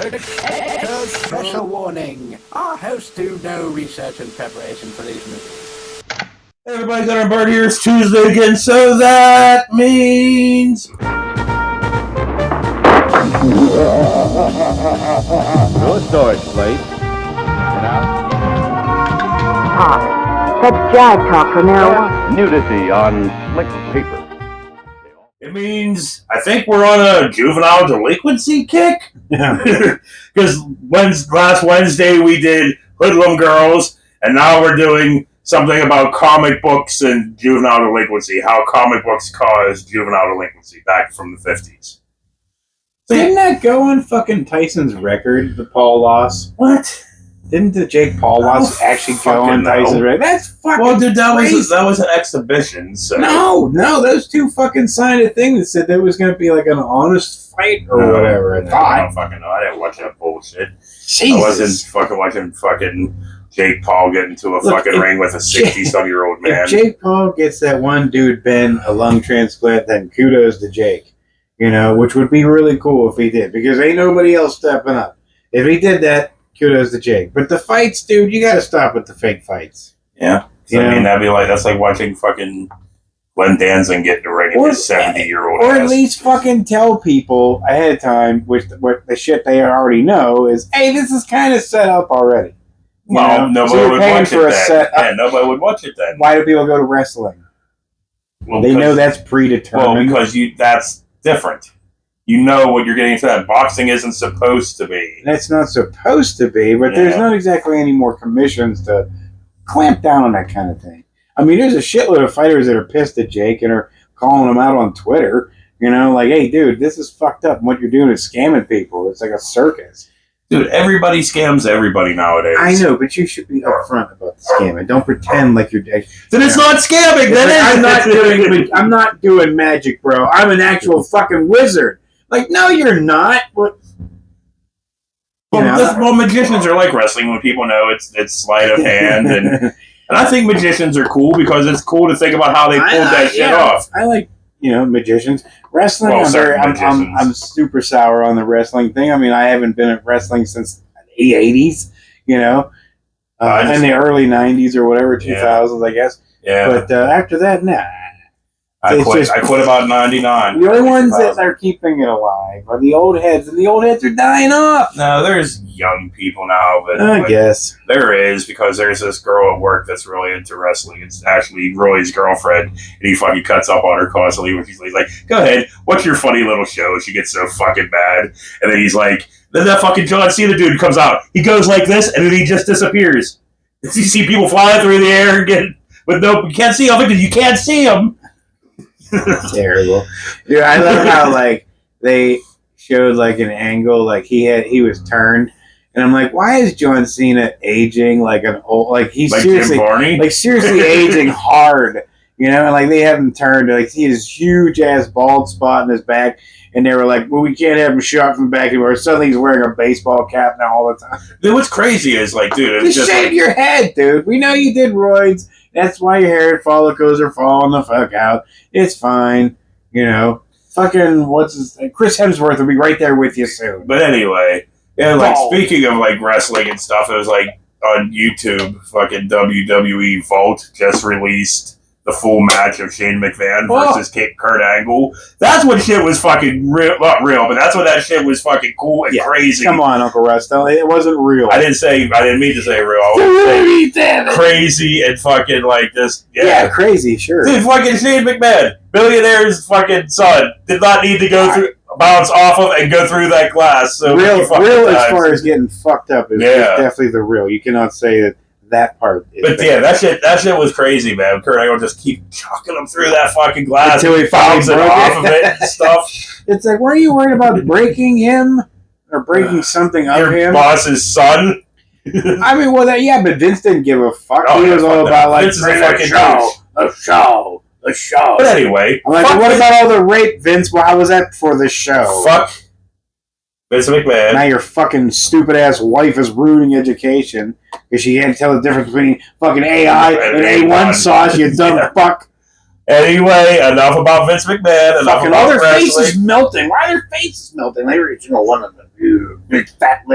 Special warning. Our hosts do no research and preparation for these movies. Hey everybody, got our bird here. It's Tuesday again, so that means... No storage place. Talk. That's jive talk from now on. Nudity on slick paper. It means I think we're on a juvenile delinquency kick. Because last Wednesday we did Hoodlum Girls, and now we're doing something about comic books and juvenile delinquency. How comic books cause juvenile delinquency back from the 50s. Didn't that go on fucking Tyson's record, the Paul loss? What? Didn't the Jake Paul loss actually go on Tyson's record? That's fucking crazy. That was an exhibition. So. No, those two fucking signed a thing that said there was going to be like an honest fight or whatever. I I don't fucking know. I didn't watch that bullshit. Jesus. I wasn't fucking watching fucking Jake Paul get into a fucking ring with a 60-some-year-old man. If Jake Paul gets that one dude, Ben, a lung transplant, then kudos to Jake. You know, which would be really cool if he did, because ain't nobody else stepping up. If he did that, kudos to Jake. But the fights, dude, you got to stop with the fake fights. Yeah. So, I mean, that's like watching fucking Glenn Danzig get in the ring and his 70-year-old Or ass. at least fucking tell people ahead of time, what the shit they already know is, hey, this is kind of set up already. Well, nobody would watch it then. Yeah, nobody would watch it then. Why do people go to wrestling? Well, they know that's predetermined. Well, because that's different. You know what you're getting into. That boxing isn't supposed to be. That's not supposed to be, but there's not exactly any more commissions to clamp down on that kind of thing. I mean, there's a shitload of fighters that are pissed at Jake and are calling him out on Twitter. You know, like, hey, dude, this is fucked up. And what you're doing is scamming people. It's like a circus. Dude, everybody scams everybody nowadays. I know, but you should be upfront about the scamming. Don't pretend like you're... Then it's not scamming. I'm not doing magic, bro. I'm an actual fucking wizard. Like, no, you're not. Well, magicians are like wrestling when people know it's sleight of hand, and I think magicians are cool because it's cool to think about how they pulled that shit off. I like magicians. Wrestling. I'm super sour on the wrestling thing. I mean, I haven't been at wrestling since the 80s. In the early 90s or whatever, 2000s, I guess. Yeah. But after that, nah. I quit about 99. The only ones that are keeping it alive are the old heads, and the old heads are dying off. No, there's young people now, but I guess there is, because there's this girl at work that's really into wrestling. It's actually Roy's girlfriend, and he fucking cuts up on her constantly when she's like, "Go ahead, what's your funny little show?" She gets so fucking mad, and then he's like, "Then that fucking John Cena dude comes out. He goes like this, and then he just disappears. You see people flying through the air and you can't see them because you can't see them." Terrible. Dude, I love how they showed an angle he was turned, and I'm like, why is John Cena aging like an old he's seriously Jim Varney? Seriously aging hard, and they have him turned he has this huge ass bald spot in his back, and they were like, well, we can't have him shot from the back anymore. Suddenly he's wearing a baseball cap now all the time. Dude, what's crazy is dude, it's just shave your head, dude. We know you did roids. That's why your hair follicles are falling the fuck out. It's fine. Fucking, Chris Hemsworth will be right there with you soon. But anyway, speaking of wrestling and stuff, it was on YouTube, fucking WWE Vault just released the full match of Shane McMahon versus Kurt Angle. That's when shit was fucking real, not real, but that's when that shit was fucking cool and crazy. Come on, Uncle Russ, it wasn't real. I didn't mean to say real. I was saying crazy and fucking this. Yeah, crazy, sure. Dude, fucking Shane McMahon, billionaire's fucking son, did not need to go through, bounce off of and go through that glass. So real as far as getting fucked up is definitely the real. You cannot say that part. But that shit was crazy, man. Kurt Angle just keep chucking him through that fucking glass until he bounces off of it and stuff. It's like, were you worried about breaking him or breaking something of him? Your boss's son. I mean, but Vince didn't give a fuck. He was all about Vince is a fucking the show. But anyway, I'm like, what about all the rape, Vince? Well, how was that for the show? Fuck Vince McMahon. Now your fucking stupid ass wife is ruining education because she can't tell the difference between fucking AI and A1 sauce, you dumb fuck. Anyway, enough about Vince McMahon. Enough fucking about all their wrestling. faces melting. Why are their faces melting? They were, one of them. Big fat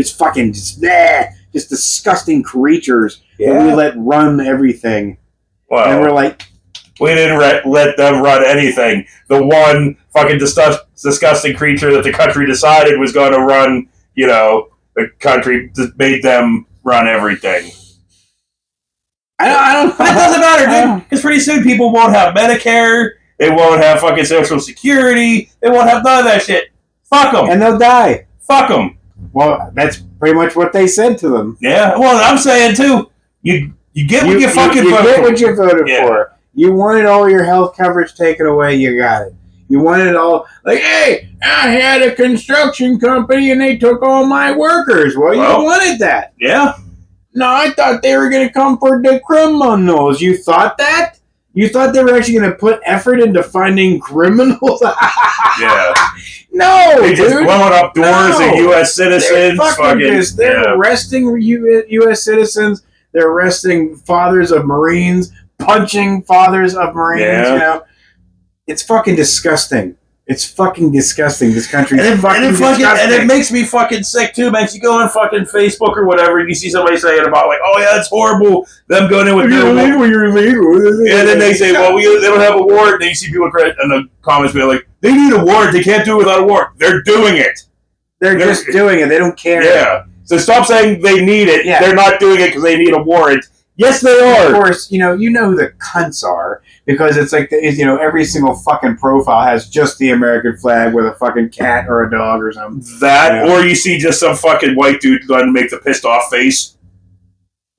It's fucking just disgusting creatures that we let run everything. Well, and we're like, we didn't let them run anything. The one fucking disgusting creature that the country decided was going to run, the country made them run everything. I don't. But it doesn't matter, dude. Because pretty soon people won't have Medicare. They won't have fucking Social Security. They won't have none of that shit. Fuck them. And they'll die. Fuck them. Well, that's pretty much what they said to them. Yeah. Well, I'm saying too. You get what you fucking voted for. You get what you voted for. You wanted all your health coverage taken away. You got it. You wanted it all. Like, hey, I had a construction company and they took all my workers. Well, you wanted that. Yeah. No, I thought they were going to come for the criminals. You thought that? You thought they were actually going to put effort into finding criminals? Yeah. No, they just blowing up doors of U.S. citizens. They're arresting U.S. citizens. They're arresting fathers of Marines, punching fathers of Marines. It's fucking disgusting. It's fucking disgusting. This country is fucking disgusting. And it makes me fucking sick, too, man. You go on fucking Facebook or whatever, and you see somebody saying about, like, oh, yeah, it's horrible, them going in with you're illegal. And then they say, well, they don't have a warrant. And then you see people in the comments being like, they need a warrant. They can't do it without a warrant. They're doing it. They're just doing it. They don't care. Yeah. So stop saying they need it. Yeah. They're not doing it because they need a warrant. Yes, they are. Of course, you know who the cunts are, because it's like, every single fucking profile has just the American flag with a fucking cat or a dog or something. Or you see just some fucking white dude going to make the pissed off face.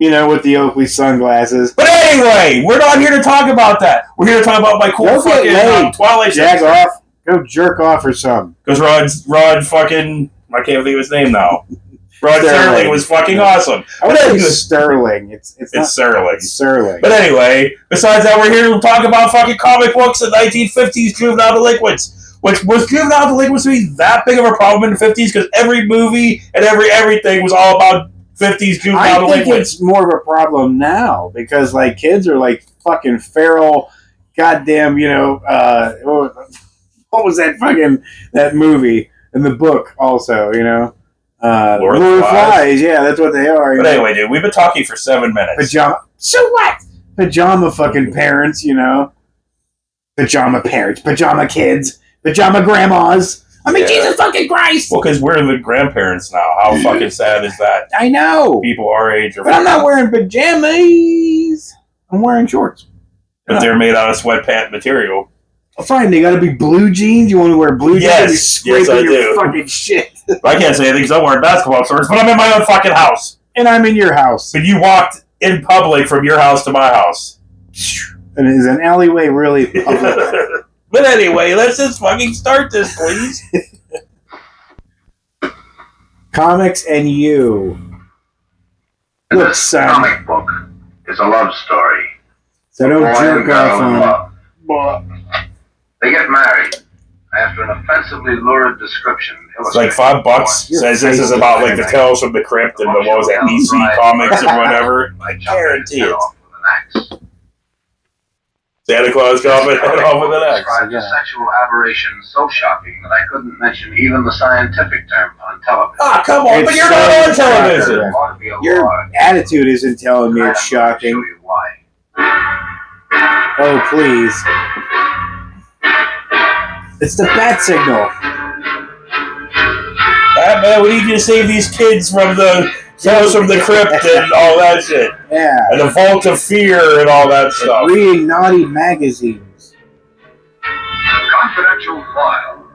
With the Oakley sunglasses. But anyway, we're not here to talk about that. We're here to talk about my cool fucking Twilight Jack off. Go jerk off or something. Because Rod fucking, I can't think of his name now. Rod Serling was fucking awesome. I would say Sterling. It's Serling. It's Serling. But anyway, besides that, we're here to talk about fucking comic books and 1950s juvenile delinquents. Which was juvenile delinquency that big of a problem in the 50s? Because every movie and everything was all about 50s juvenile delinquents. I think it's more of a problem now because like kids are like fucking feral, goddamn. What was that movie and the book also? Lord of the Flies, yeah, that's what they are. But anyway, dude, we've been talking for 7 minutes. So what? Pajama fucking parents, Pajama parents, pajama kids, pajama grandmas. I mean, Jesus fucking Christ! Well, because we're the grandparents now. How fucking sad is that? I know. People our age are. But I'm not wearing pajamas. I'm wearing shorts. But they're made out of sweatpant material. Oh, fine, they gotta be blue jeans. You want to wear blue jeans? Yes, I do. Fucking shit. I can't say anything because I'm wearing basketball shorts, but I'm in my own fucking house. And I'm in your house. But you walked in public from your house to my house. And is an alleyway really public? But anyway, let's just fucking start this, please. Comics and you. Look, son. Comic book is a love story. So don't jerk off on it. They get married after an offensively lurid description. It's like $5. Says this is about like the Tales from the Crypt and the what was that DC Comics or whatever. I guarantee it. Santa Claus dropping head off with an axe. A sexual aberration so shocking that I couldn't mention even the scientific term on television. Ah, come on, but you're not on television. Your attitude isn't telling me it's shocking. Oh, please. It's the bat signal. Batman, we need you to save these kids from the Tales from the Crypt and all that shit. Yeah. And the Vault of Fear and all that stuff. Reading naughty magazines. Confidential file.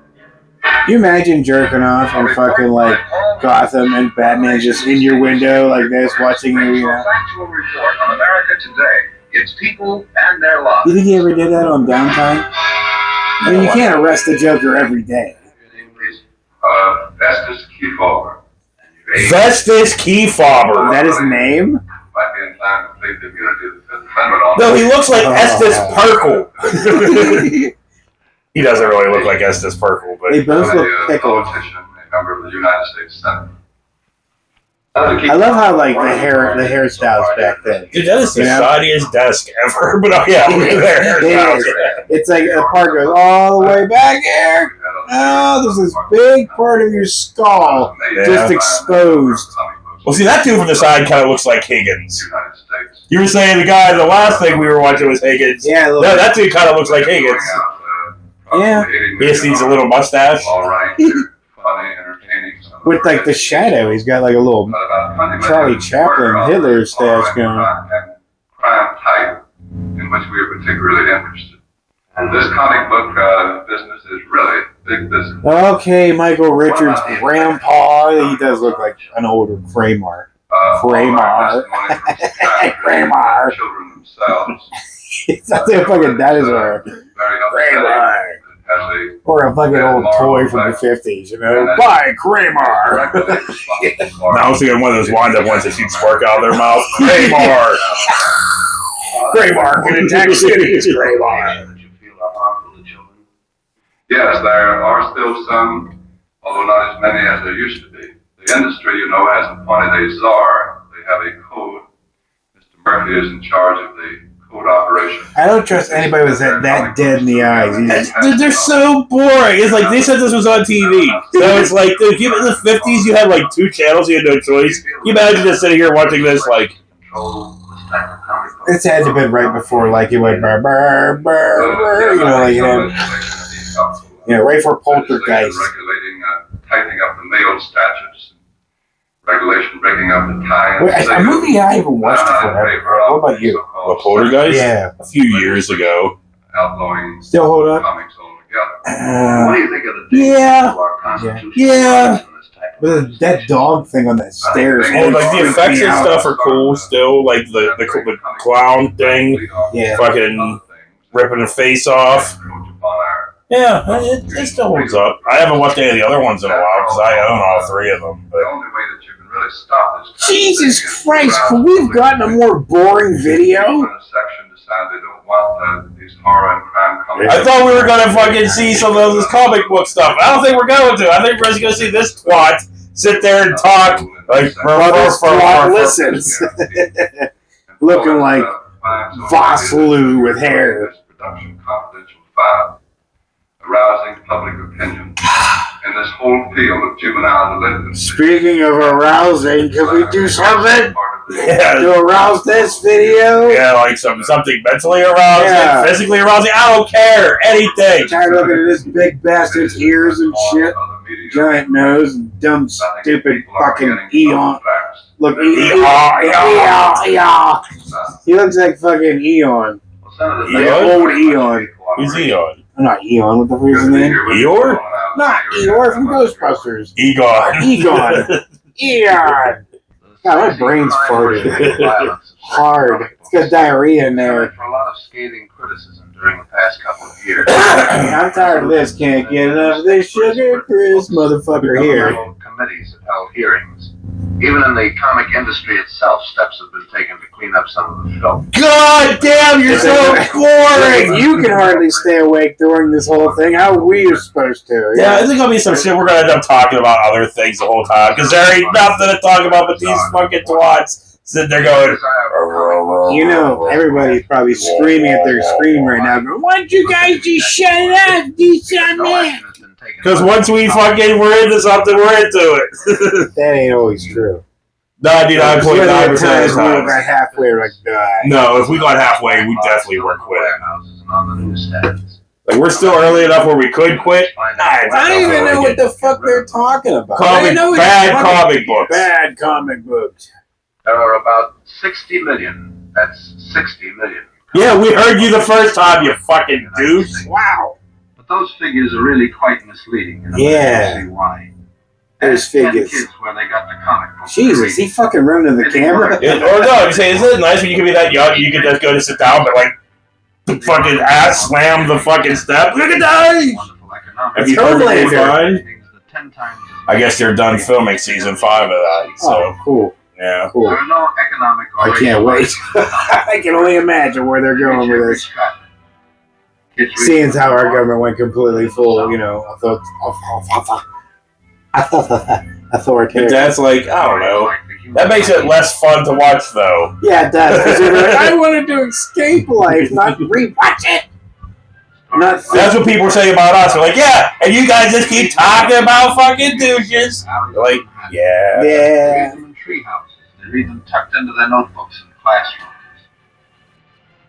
You imagine jerking off and fucking like Gotham and Batman just in your window like this watching you, Factual report on America today. Its people and their lives. You think he ever did that on downtime? I mean, you can't arrest the Joker every day. Vestus Keyfobber. Vestus Keyfobber. Is that his name? Might be inclined to plead the immunity of the Fifth Amendment on. No, he looks like Estes Perkle. He doesn't really look like Estes Perkle, but they both look pickled. A member of the United States Senate. I love how like the hairstyles back then. Dude, that is the shoddiest desk ever. But oh yeah, look at their hairstyles. It's like the part goes all the way back here. oh, there's this big part of your skull just exposed. Well, see, that dude from the side kind of looks like Higgins. You were saying the guy, the last thing we were watching was Higgins. Yeah, no, that dude kind of looks like Higgins. Yeah. He just needs a little mustache. With like the shadow, he's got like a little Charlie Chaplin Hitler stash going. Crime type in which we are particularly interested. And this comic book business is really big business. Okay, Michael Richards' grandpa. He does look like an older Kramer. Kramer. Kramer. Children themselves. It's not that fucking dinosaur. Kramer. Or a fucking old toy from the 50s, you know? Buy Kramer! Now I was thinking one of those wind-up ones that shoots spark out of their mouth. Kramer! Kramer, in Texas City, it's Kramer. Yes, there are still some, although not as many as there used to be. The industry, you know, has appointed a czar. They have a code. Mr. Murphy is in charge of the code operation. I don't trust anybody with that dead in the eyes. Dude, they're so boring. It's like they said this was on TV. So it's like, dude, in the 50s, you had like 2 channels, you had no choice. Can you imagine just sitting here watching this, like... It's had to have been right before, like, it went burr, burr, burr, burr, you know, like, you know, right for Poltergeist. Regulating, tightening up the mail statutes, regulation breaking up the time. Wait, a movie I haven't watched it forever. What about you? What, Poltergeist? Yeah. A few years ago. Outlawing Still hold up? comics altogether. What do you think of the Yeah. of our Constitution? Yeah. But that dog thing on that stairs. Oh, like the effects and stuff are cool still. Like the clown thing. Yeah. Fucking ripping the face off. Yeah, it still holds up. I haven't watched any of the other ones in a while because I own all 3 of them. But. The only way that you can really stop this. Jesus Christ, could we have gotten a more boring video? I thought we were gonna fucking see some of this comic book stuff. I don't think we're going to. I think we're just gonna see this twat sit there and talk like listens. Looking like Vosloo with hair. Arousing public opinion in this whole field of juvenile delinquency. Speaking of arousing, can we do something Yeah. to arouse this video? Yeah, like something mentally arousing, physically arousing. I don't care. Anything. I'm tired of looking at this big bastard's ears and shit. Giant nose and dumb, stupid fucking Eon. Look, Eon. He looks like fucking Eon. Like old Eon. Who's Eon? Not Eon, what the fuck is his name? Eeyore? Not Eeyore from Ghostbusters. Egon. Egon. Eon. God, my brain's farting. Hard. It's got diarrhea in there. For a lot of scathing criticism during the past couple of years. I'm tired of this. Can't get enough of this sugar Chris motherfucker here. Committees have held hearings. Even in the comic industry itself, steps have been taken to clean up some of the filth. God damn, you're so boring! You can hardly stay awake during this whole thing. How are we supposed to? Yeah, I think there'll be some shit we're gonna end up talking about other things the whole time, because there ain't nothing to talk about but these fucking twats sitting there going... You know, everybody's probably screaming at their screen right now, going, why don't you guys just shut it up? Do something. Because once we fucking we're into something, we're into it. That ain't always true. 99.9% of the we time. got halfway, like, die. No, if we got halfway, we definitely were quitting. Like, we're still early enough where we could quit. I don't even know what the fuck they're talking about. Bad comic books. Bad comic books. There are about 60 million. That's 60 million. Yeah, we heard you the first time, you fucking douche. Wow. But those figures are really quite misleading. And Yeah. I see why. Those figures. Kids where they got the comic book. Jesus, he fucking running to the camera. Yeah, or no, I'm saying, isn't it nice when you can be that young and you can just go to sit down, but like, the fucking ass slam the fucking step? Look at that! It's perfectly fine. I guess they're done filming season 5 of that, so. Oh, cool. Yeah. Cool. There are no economic or I can't wait. I can only imagine where they're going with this. Seeing how our government went completely full, you know, authoritarian. That's like, I don't know. That makes it less fun to watch, though. Yeah, it does. Because you're like, I wanted to escape life, not rewatch it. Not That's what people say about us. They're like, yeah, and you guys just keep talking about fucking douches. They're like, yeah. Yeah. They read them in tree houses. They read them tucked into their notebooks in classrooms.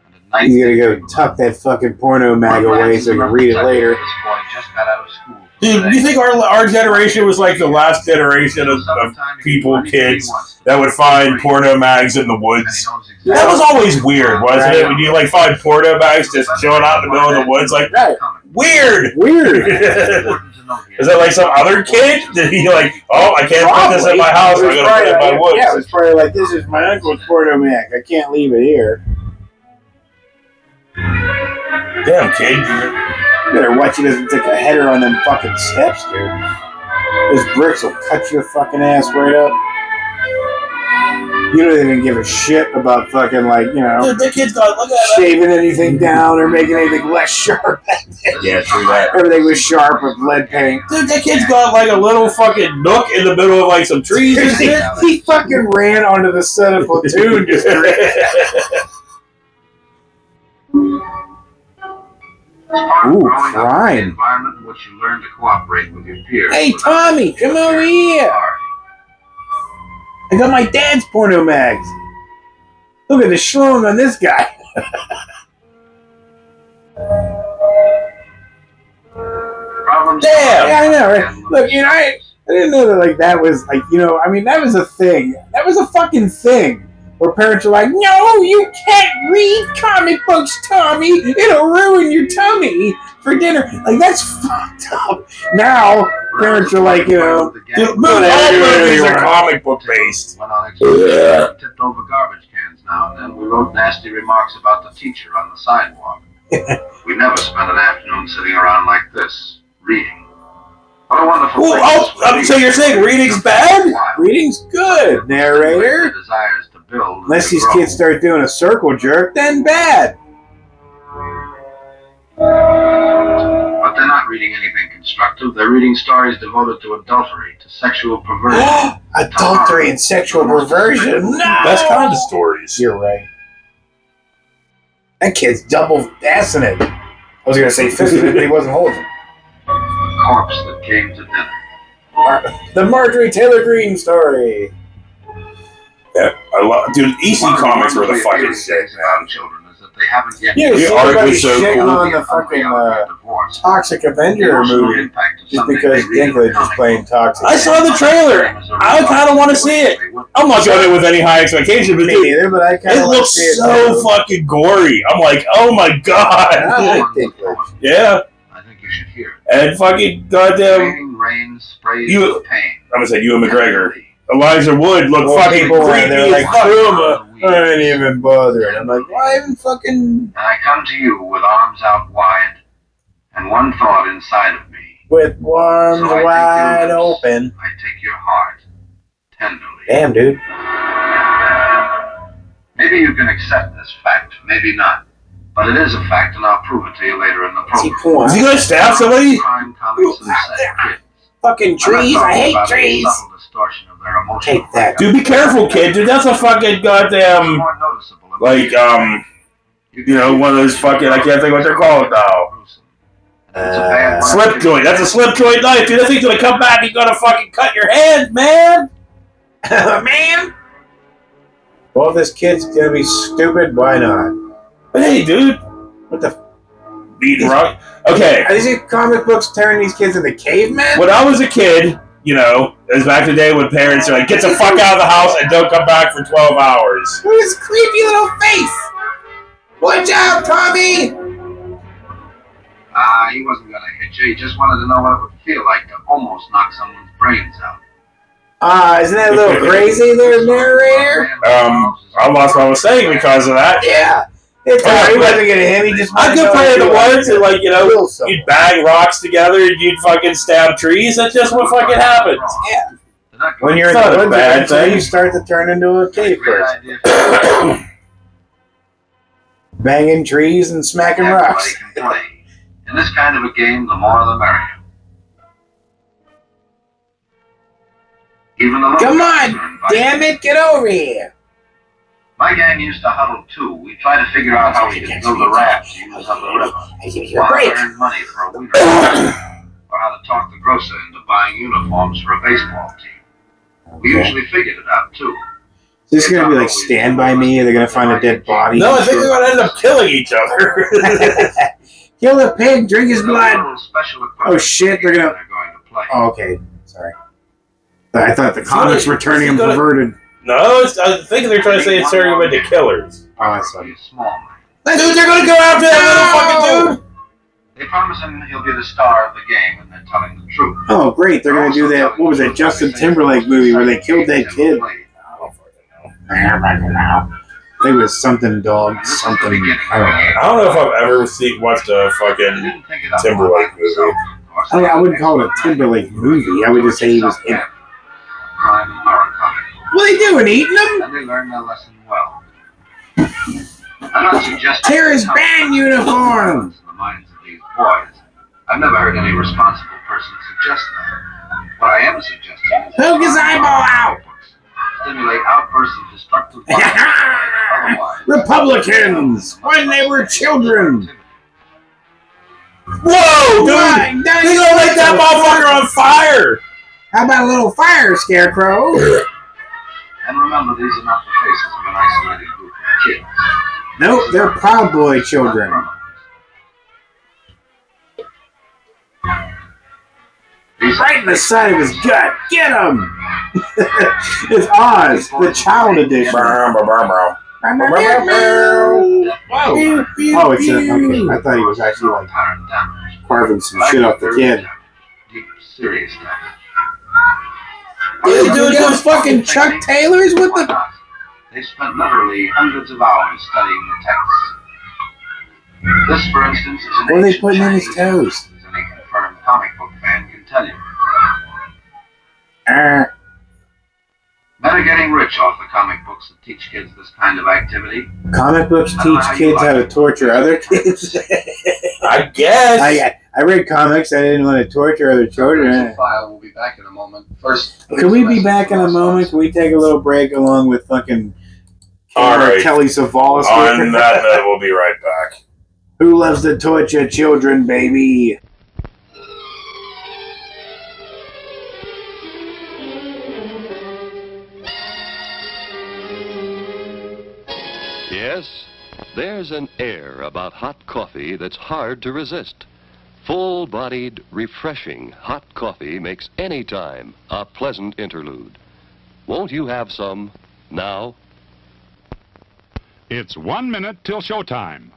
And at night, You gotta go tuck that fucking porno mag away so you can read it later. This boy just got out of school. Dude, you think our generation was like the last generation of people, kids, that would find porno mags in the woods? That was always weird, wasn't it? When you like find porno mags just chilling out in the middle of the woods, like, weird! Is that like some other kid? Did he like, oh, I can't put this in my house, I'm gonna put it in my woods? Yeah, it was probably like, this is my uncle's porno mag. I can't leave it here. Damn, kid. You better watch he doesn't take a header on them fucking steps, dude. Those bricks will cut your fucking ass right up. You don't even give a shit about fucking, like, you know, Dude, the kid's got, look at shaving anything down or making anything less sharp. Yeah, true that. Everything was sharp with lead paint. Dude, that kid's got like a little fucking nook in the middle of like some trees and shit. He fucking ran onto the set of Platoon just Ooh, crime. Environment in which you learn to cooperate with your peers. Hey, Tommy, come over here. I got my dad's porno mags. Look at the schlong on this guy. Damn! Yeah, I know, right? Look, you know, I didn't know that, like, that was, like, you know, I mean, that was a thing. That was a fucking thing. Where parents are like, no, you can't read comic books, Tommy. It'll ruin your tummy for dinner. Like, that's fucked up. Now, parents are like, you know, Dude, all movies are comic book based. Went on excursions, tipped over garbage cans now and then. We wrote nasty remarks about the teacher on the sidewalk. We never spent an afternoon sitting around like this, reading. What a wonderful thing this would be. So you're saying reading's bad? reading's good, narrator. The desires to build Unless and these grow. kids start doing a circle jerk, then bad. But they're not reading anything constructive. They're reading stories devoted to adultery, to sexual perversion. Adultery and sexual perversion. No! Best kind of stories. You're right. That kid's double assing it. I was going to say fisting it, but he wasn't holding it. Corpse that came to dinner. The Marjorie Taylor Greene story. Yeah, I love, dude. EC One of the comics were the wonderfully fucking appealing shit, things man. about children is that they haven't yet Yeah, The see art everybody was so shitting cool. on the fucking divorce. Toxic Avenger movie just because Dinklage is playing Toxic. I saw the trailer. I kind of want to see it. I'm not going in with any high expectations, but Me dude, neither, but I kind it of want to looks see it. so fucking gory. I'm like, oh my I god. like Dinklage. Yeah, I think you should hear it. and fucking goddamn, Rain sprays You- of pain. I'm gonna say Ewan McGregor. Elijah Wood looked Well, fucking people creepy they're as like, fuck. I ain't even bothering. I'm like, why even fucking... And I come to you with arms out wide and one thought inside of me. with arms So I take wide your lips, open. I take your heart tenderly. Damn, dude. Maybe you can accept this fact, maybe not. But it is a fact, and I'll prove it to you later in the Is he program. pulling Is he gonna stab somebody? Crime comics and sex kids. fucking trees? I hate trees. Subtle distortion of their emotional Take that. Dude, be careful, kid. Dude, that's a fucking goddamn, More noticeable in like, you know, one of those fucking, I can't think what they're called now. Slip joint. That's a slip joint knife, dude. That thing's gonna come back. He's gonna fucking cut your hand, man. Man! Well, if this kid's gonna be stupid, why not? But hey, dude. What the... Beating rock. Okay. Are these comic books turning these kids into cavemen? When I was a kid, you know, it was back in the day when parents are like, get the fuck out of the house and don't come back for 12 hours. Look at his creepy little face! Watch out, Tommy! He wasn't gonna hit you. He just wanted to know what it would feel like to almost knock someone's brains out. Isn't that a little crazy there, narrator? I lost what I was saying because of that. Yeah. It's he wasn't gonna hit him, he just I wanted could to play know the if words and, like, you know, kill someone. you'd bang rocks together and you'd fucking stab trees. That's just what fucking happens. Yeah. When you're in It's not the a woods, bad eventually thing. you start to turn into a cave Great person. idea. Banging trees and smacking Everybody rocks. can play. In this kind of a game, the more the merrier. Even the Come little on, kids are invited. damn it, get over here. My gang used to huddle too. We tried to figure out how we could build a raft to use on the river, or how to earn money for a weeder, or how to talk the grocer into buying uniforms for a baseball team. We usually figured it out too. Is this gonna be like Stand By Me? Are they gonna find a dead body? No, I think they're gonna end up killing each other. Kill the pig, drink his blood. Oh shit, they're gonna. Oh, okay, sorry. I thought the comics were turning them perverted. No, I think they're trying to say it's turning them into killers. Oh, that's funny. Dude, they're gonna go after that little fucking dude! They promise him he'll be the star of the game, and they're telling the truth. Oh, great, they're gonna do that. What was that Justin Timberlake movie where they killed that kid? I think it was something dog, something. I don't know if I've ever watched a fucking Timberlake movie. I wouldn't call it a Timberlake movie. I would just say he was in it. What are they doing? Eating them? And they learn their lesson well. I'm not suggesting tear his band uniform. In the minds of these boys. I've never heard any responsible person suggest that. What I am suggesting is poke his eyeball out. Stimulate outbursts of destructive violence. Republicans when they were children. Whoa, dude! They gonna light that motherfucker on fire! How about a little fire, Scarecrow? And remember, these are not the faces of an isolated group of kids. Nope, they're Proud Boy children. Right in the side of his gut. Get him! It's Oz, the child edition. Whoa. Oh, it's okay. I thought he was actually like carving some shit off the kid. Deep, serious stuff. Dude, those fucking Chuck Taylors? What the? They spent literally hundreds of hours studying the texts. This, for instance, is an What are they putting in his toes? As any confirmed comic book fan can tell you. Men are getting rich off the comic books that teach kids this kind of activity. Comic books teach kids how to torture other kids? I guess. I read comics. I didn't want to torture other children. We'll be back in a moment. First, can we be back in a moment? Can we take a little break along with fucking Kelly Savalas? On that note, we'll be right back. Who loves to torture children, baby? Yes, there's an air about hot coffee that's hard to resist. Full-bodied, refreshing hot coffee makes any time a pleasant interlude. Won't you have some now? It's 1 minute till showtime.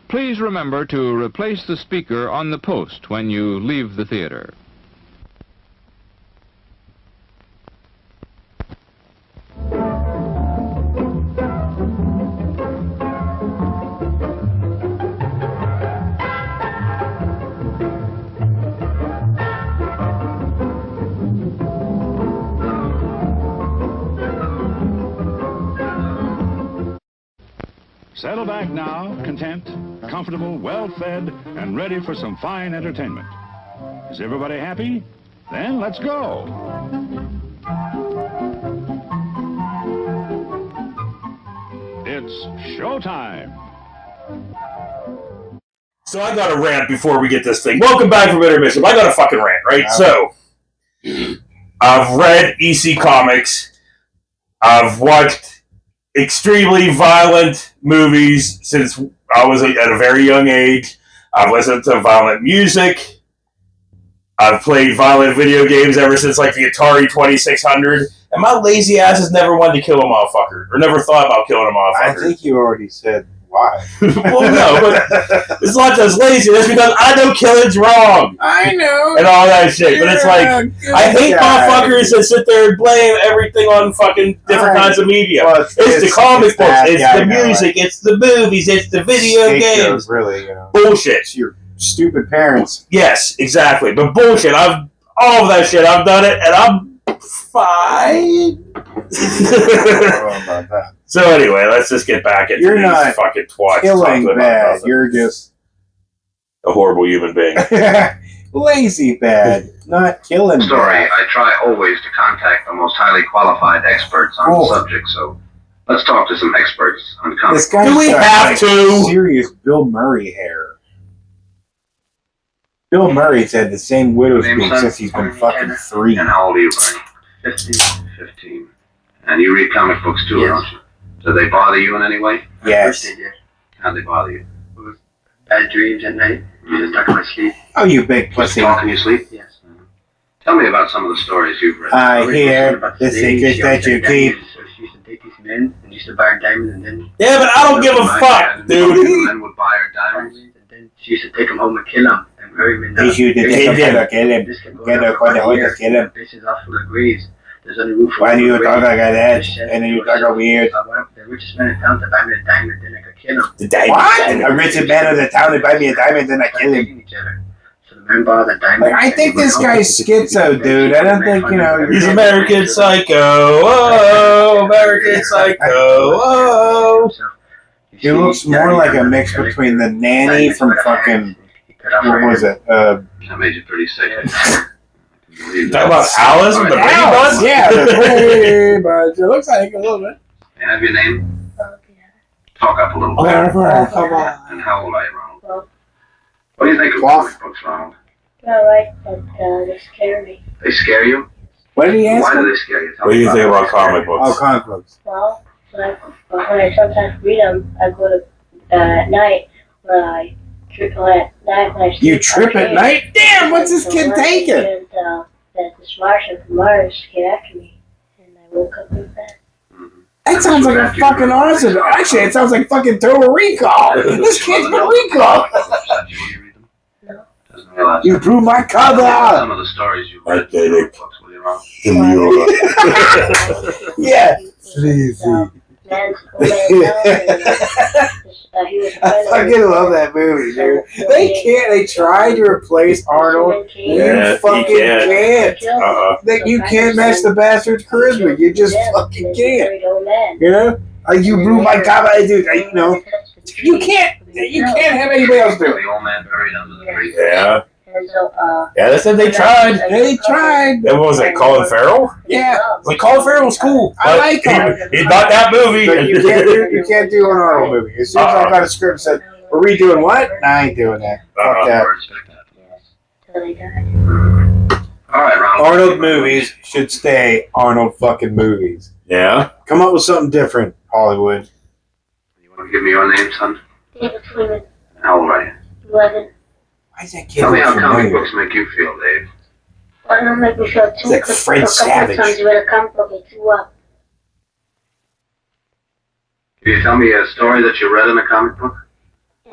Please remember to replace the speaker on the post when you leave the theater. Settle back now, content, comfortable, well-fed, and ready for some fine entertainment. Is everybody happy? Then let's go. It's showtime. So I got a rant before we get this thing. Welcome back from intermission. I got a fucking rant, right? So, I've read EC Comics. I've watched extremely violent movies since I was at a very young age. I've listened to violent music. I've played violent video games ever since like the Atari 2600. And my lazy ass has never wanted to kill a motherfucker. Or never thought about killing a motherfucker. I think you already said why. Well, no, but it's not just lazy. It's because I know killing's wrong. I know. And all that shit. But it's like, I hate motherfuckers that sit there and blame everything on fucking different kinds of media. Well, it's the comic books, it's the music, it's the movies, it's the video games. Really, you know. Bullshit. It's your stupid parents. Yes, exactly. But bullshit. All of that shit. I've done it, and I'm fine. About that. So anyway, let's just get back into You're these not fucking twats. Killing talking about bad. nothing. You're just A horrible human being. lazy bad. Not killing Story. bad. I try always to contact the most highly qualified experts on the subject, so let's talk to some experts on comic This guy's Do we got, have like, to? serious Bill Murray hair. Bill Murray's had the same widow's Name, peak son? since he's been fucking 3. And how old are you, Bernie? 15. And you read comic books too, don't you? Do they bother you in any way? Yes. How'd they bother you? Bad dreams at night. You just stuck in my sleep. Oh, you big Just pussy. talk in your sleep? Yes. Tell me about some of the stories you've read. I hear the secrets that you keep. She used to date these men and used to buy her diamonds and then... Yeah, but I don't give a fuck, dude. Men would buy her diamonds. And then she used to take them home and kill them and bury them in the... They shoot the Kill him. kill him. This kept going Get on up for on the about a hood year. to kill him. Bitches off full of graves. There's only room for Why do you one talk grave. like that? This says And then you it was- talk weird. I went up to the richest man in town to buy me a diamond, then I could kill him. The diamond. What? A rich man of the town to buy me a diamond, then I kill him. Each other. So the man bought the diamond. Like, I think this guy's schizo, dude. I don't think, you know... He's American Psycho. Oh, American Psycho. Oh. He looks more like a mix between the nanny from fucking... What was it? That made you pretty sick. You talking about Alice with the Brady Alice, Bunch? yeah, the Brady Bunch. It looks like a little bit. May I have your name? Talk up a little bit. Come on. And how old are you, Ronald? Well, What do you think of Cloth. comic books, Ronald? alright, but they scare me. They scare you? What did he ask Why do him? they scare you? Tell What do me you think it. about comic Oh, books? comic books. Well, when I sometimes read them, I go to at night when I trip at night when I sleep. You trip at night? Damn, what's this kid taking? And that this Martian from Mars came after me, and I woke up in bed. That sounds like a fucking awesome. Actually, it sounds like fucking Total Recall. This kid's been recalled. No. Doesn't realize. You blew my Tell me about cover. some of the stories you read I in did comic it. books, will you, Ronald? Yeah. Sleazy. Man's I fucking love that movie, dude. They tried to replace Arnold. Yeah, You fucking he can't. can't. You can't match the bastard's charisma. You just fucking can't. You know? Like, you blew my cover, dude. You know? You can't have anybody else do it. The old man buried under the tree. Yeah. And so, Yeah, they said they tried. They tried. What was it, Colin Farrell? Yeah. Like, Colin Farrell was cool. I like him. He's not that movie. But you can't do an Arnold movie. As soon as I got a script that said, we're redoing what? Nah, I ain't doing that. Fuck that. till they died. All right, Ronald. Arnold movies should stay Arnold fucking movies. Yeah. Come up with something different, Hollywood. You want to give me your name, son? David Freeman, How old are you? 11. Why is that kid Tell me how look comic familiar? books make you feel, Dave. Well, it don't make me feel too It's like good. Fred A couple Savage. of times you read a comic book, it threw up. Can you tell me a story that you read in a comic book?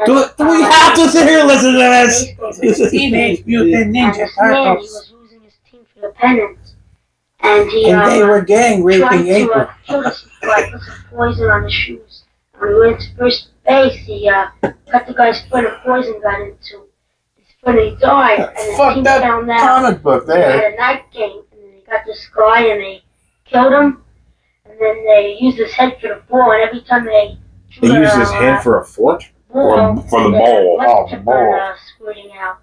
Do we have to sit here and listen to this? Teenage And Mutant Ninja this man, he Turtles. was losing his team for the pennant. And he And they were gang tried raping to April. kill this guy, put some poison on his shoes. And when he went to first base, he cut the guy's foot and poison got into his foot and he died. And the Fuck team that found out. comic book They there. had a night game, and then they got this guy and they killed him. And then they used his head for the ball, and every time they They used his head for a fort? ball, For the ball. Oh, the kept ball. on squirting out.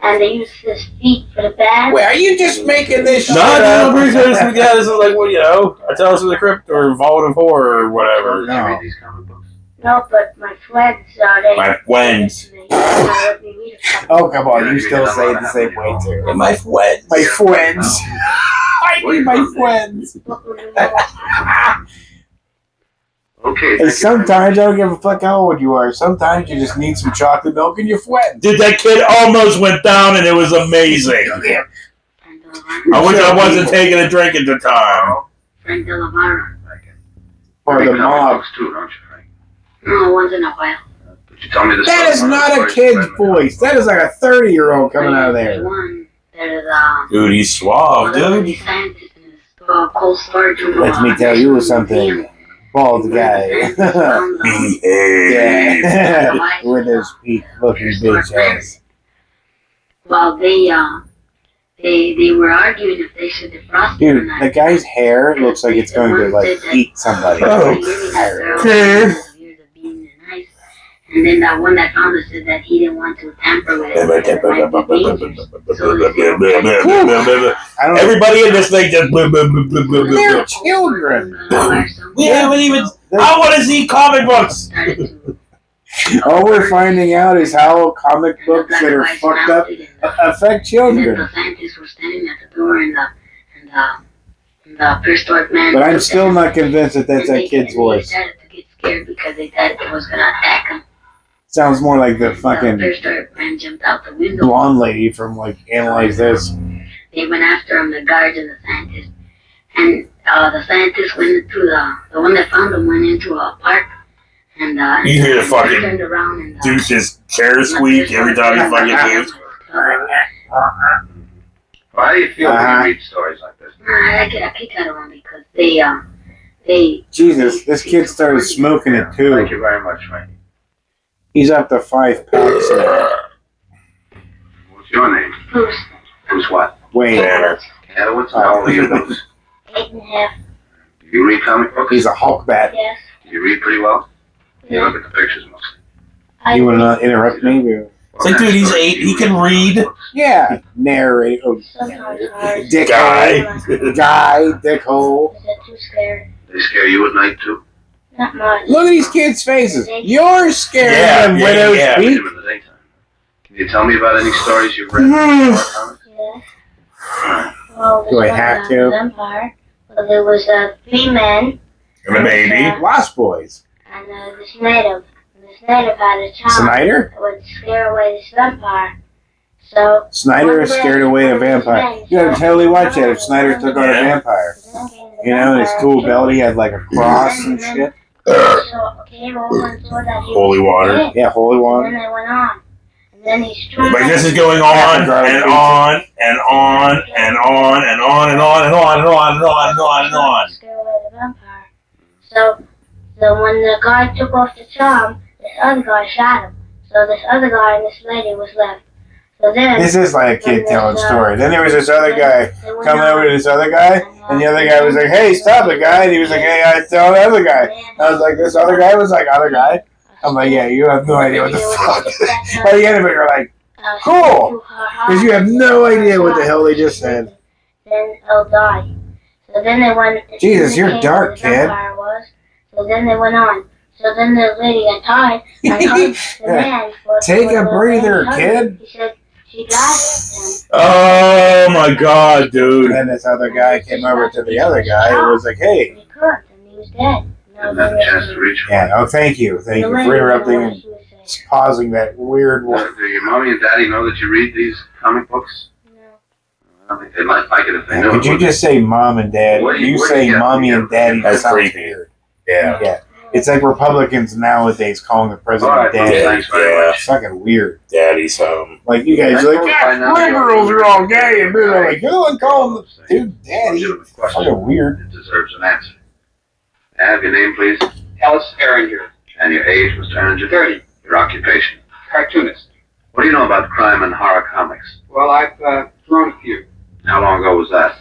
And they used his feet for the bat. Wait, are you just making this shit No, up? I'm pretty sure this is like, well, you know, I tell us from the crypt or Vault of Horror or whatever. Did you read these comic books? No, but my friends, they... My friends. They let me read a couple. Oh, come on, you still say it the same way, too. My friends. My friends. I need my friends. Okay. Hey, sometimes I don't give a fuck how old you are. Sometimes you just need some chocolate milk and you're friends. Dude, that kid almost went down and it was amazing. I wish I wasn't taking a drink at the time. Frank Delavara. Or the mob. Books too, don't you, Frank? No, once in a while. Could you tell me the That is not a kid's voice. That is like a 30-year-old coming out of There's there. one that is, Dude, he's suave, dude. scientist in his cold storage room. Let me tell you something. bald guy. Yeah. With his peak looking bitch ass. Well, they were arguing if they should defrost it or Dude, not. the guy's hair looks like it's going to like eat somebody. Okay. And then that one that found it said that he didn't want to tamper with it. Everybody in this thing just. They're children. We haven't even. I want to see comic books. All we're finding out is how comic books that are fucked up affect And then children. the scientists were standing at the door, and the prehistoric man. But I'm still not convinced that that's that kid's voice. They started to get scared because they thought it was gonna attack him. Sounds more like the The fucking prehistoric man jumped out the window. blonde lady from like Analyze This. They went after him, the guards and the scientists. And the scientists went into the one that found him went into a park. And You hear the fucking turned around and douche's chair squeak every time he fucking moves. Well, how do you feel when you read stories like this? I get a kick out of them because they Jesus, this kid started smoking it Thank too. you very much, Frankie. He's up to 5 packs now. What's your name? Bruce, Who's what? Wayne. Tanner, what's how old are you, Bruce? 8.5. Do you read comic books? He's a Hulk bat. Yes. Do you read pretty well? You Yeah. look at the pictures mostly. You want to not interrupt me? It's like, dude, he's 8. He can read. Yeah. Narrate. Oh, Sometimes hard. dick Guy. Guy, dickhole. Is that too scared? They scare you at night, too? Not much. Look at these kids' faces. You're scared Yeah, of them yeah, widow's yeah. Read peak. them in the daytime. Can you tell me about any stories you've read? Horror comics? Yeah. Well, Do I this have one, to? Vampire. Well, there was 3 men And a baby. Lost Boys. and this native. And this native had a child Snyder? that would scare away this vampire. So Snyder scared away the vampire. You gotta totally watch that if Snyder took on a vampire. You know, and his cool belt, he had like a cross and shit. So came over and saw that he Holy was water. dead. Yeah, holy And one. then they went on. And then he struck. But this is going on and on and on and on and on and on and on and on and on and on and on and on. Scare away the vampire. So when the guy took off the charm, this other guy shot him. So this other guy and this lady was left. So then This is like a kid telling a story. Then there was this other guy coming over to this other guy, and the other guy was like, "Hey, stop it, guy!" And he was like, "Hey, I tell the other guy." I was like, "This other guy was like, other guy." I'm like, "Yeah, you have no idea what the fuck." By the end of it, you're like, "Cool," because you have no idea what the hell they just said. Then he'll die. So then they went. Jesus, you're came dark, to the vampire was. So then they went on. So then the lady got tied and hugged the man. Take a breather, kid. He said she got him. Oh my god, dude. And then this other guy came over to the other guy and was like, "Hey." He could, and he was dead. Didn't have a chance to reach for it. Yeah. Oh, thank you for interrupting and pausing that weird one. Do your mommy and daddy know that you read these comic books? I don't think they might like it if they knew. Could you just say mom and dad? What do you- You what do say you get? mommy and daddy. That's That sounds creepy. weird. Yeah. Yeah. It's like Republicans nowadays calling the All president right, daddy. Bruce, thanks very Yeah. much. It's fucking weird. Daddy's home. Like you guys are like, yeah, liberals are all gay, and they're like, you're the one calling the dude daddy. It's fucking weird. It deserves an answer. Have your name, please, Ellis Erringer, and your age, Mr. Erringer. 30, Your occupation. cartoonist. What do you know about crime and horror comics? Well, I've drawn a few. How long ago was that?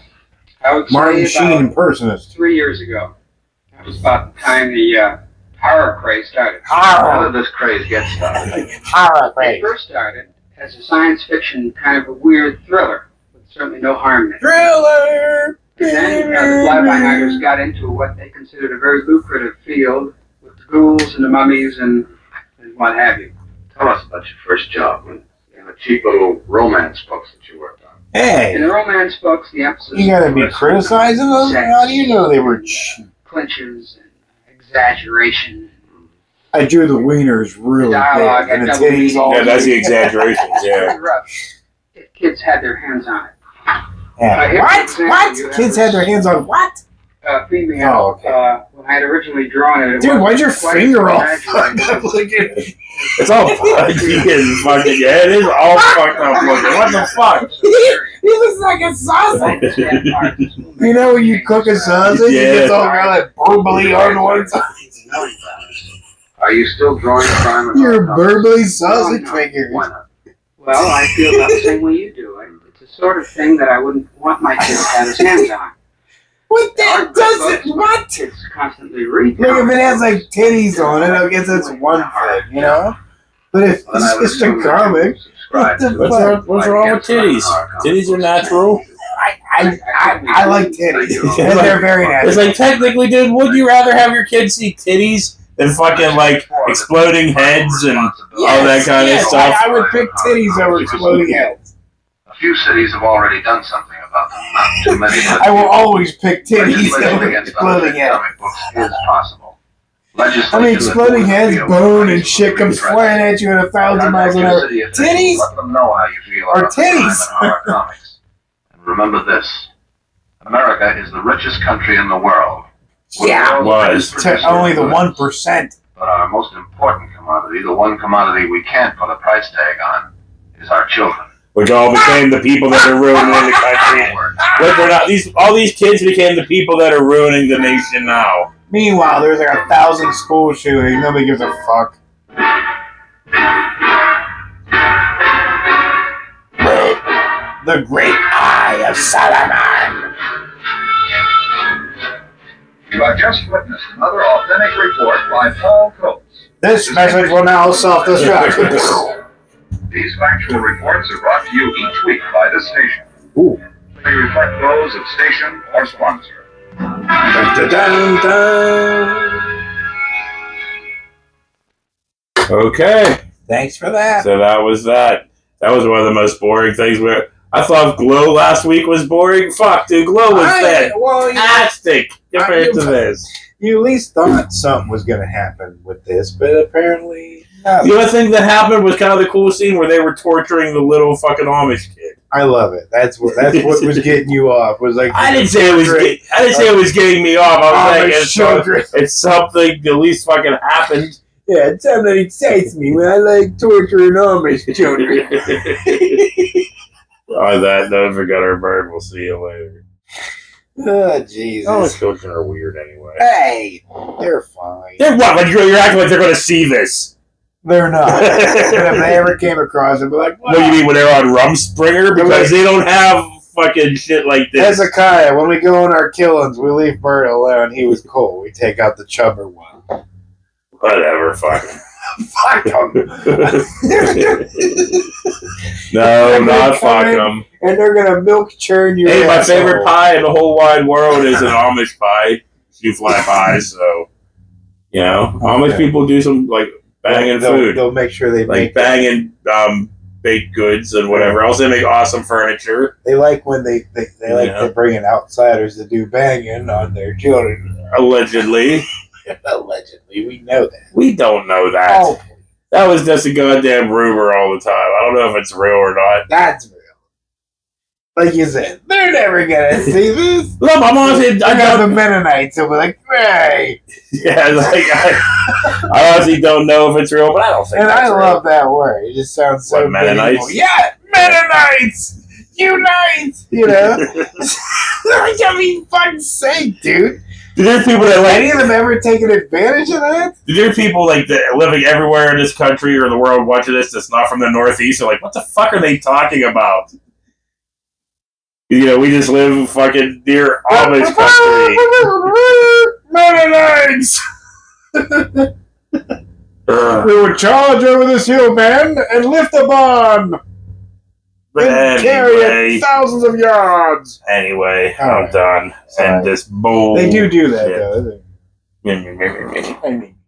I would Martin say Sheen about impersonist. 3 years ago. That was about the time the horror craze started. How did this craze get started? Horror It first started as a science fiction kind of a weird thriller, with certainly no harm in it. Thriller. And then the fly-by-nighters got into what they considered a very lucrative field with the ghouls and the mummies and what have you. Tell us about your first job in the cheap little romance books that you worked on. In Hey, the romance books, the emphasis you gotta be was criticizing them. How do you know they were cheap? clinches and exaggeration. I drew the wieners really Dialogue big and the and double titties all. Yeah, that's the exaggerations, yeah. Pretty rough if kids had their hands on it. Yeah. Here, for What? example, What? you have Kids had their hands on what? Female. Oh, okay. When I had originally drawn it, Dude, why'd your quite finger all exaggerated. fucked up looking? It's all fucked. It is fucking, yeah, it is all fucked up looking. What the fuck? He looks like a sausage. You You know when you cook a sausage, Yeah. it gets all kind of like burbly on one side. Are you still drawing crime? You're burbly sausage figures. Why not? Well, I feel about the same way you do. It's the sort of thing that I wouldn't want my kids to have his hands on. What that doesn't? What? Kids constantly read. Look, if it has like titties on it, I guess that's one thing, you know. But if Then I would it's just a assume that you comic, subscribe what the to fuck? What's wrong with titties? Titties are natural. I like titties. And they're very natural. It's like, technically, dude, would you rather have your kids see titties than fucking, like, exploding heads and all that kind of stuff? I would pick titties over exploding heads. A few cities have already done something about them. Not too many. But I will always pick titties legislation over against exploding unfit heads. comic books is possible. I mean, Legislation exploding that heads, will bone, be and shit comes addressed. flying at you at 1,000 miles an hour. City officials, Titties? Let them know how you feel Or about the crime titties. in horror comics. And remember this: America is the richest country in the world. Yeah, was. Only the 1%. But our most important commodity, the one commodity we can't put a price tag on, is our children. Which all became the people that are ruining the country. But they're not. All these kids became the people that are ruining the nation now. Meanwhile, there's like 1,000 school shootings. Nobody gives a fuck. The Great Eye of Solomon. You have just witnessed another authentic report by Paul Coates. This message will now self-destruct. These factual reports are brought to you each week by this station. Ooh. They reflect those of station or sponsor. Dun, dun, dun, dun. Okay. Thanks for that. So that was that. That was one of the most boring things. I thought Glow last week was boring. Fuck, dude. Glow was fantastic compared to this. You at least thought something was going to happen with this, but apparently nothing. The other thing that happened was kind of the cool scene where they were torturing the little fucking Amish kid. I love it. That's what was getting you off. Was like I didn't say it was getting me off. I was saying it's something at least fucking happened. Yeah, it's something that excites me when I like torturing Amish children. On that note, forgot our bird. We'll see you later. Oh, Jesus. Amish children are weird anyway. Hey, they're fine. They're what? Like you're acting like they're going to see this. They're not. But if they ever came across it, be like, what do you mean when they're on Rumspringer? Because they don't have fucking shit like this. Hezekiah, when we go on our killings, we leave Bert alone. He was cool. We take out the chubber one. Whatever, fuck. Fuck him. No, not fuck them. And they're gonna milk churn your Hey, my asshole. favorite pie in the whole wide world is an Amish pie. You fly pies, so you know, Amish people do some like banging food. They'll make sure they like make banging baked goods and whatever else. They make awesome furniture. They like when they like to bring in outsiders to do banging on their children. Allegedly. Allegedly, we know that. We don't know that. Oh, that was just a goddamn rumor all the time. I don't know if it's real or not. That's real. Like you said, they're never gonna see this. Look, I'm honestly, I got the Mennonites who'll be like, hey. Yeah, like I honestly don't know if it's real, but I don't think. And that's I real. love that word. It just sounds so Mennonites? medieval. Yeah, Mennonites, unite. You know, I mean, fucking sake, dude. Did there people that like any of them ever taken advantage of that? Did there people like that living everywhere in this country or the world watching this that's not from the Northeast are like, what the fuck are they talking about? You know, we just live fucking near Amish country. Mennonites! We would charge over this hill, man, and lift a barn. And carry it thousands of yards. Anyway, I'm done. And this bull. They do that, though. Yeah. I mean,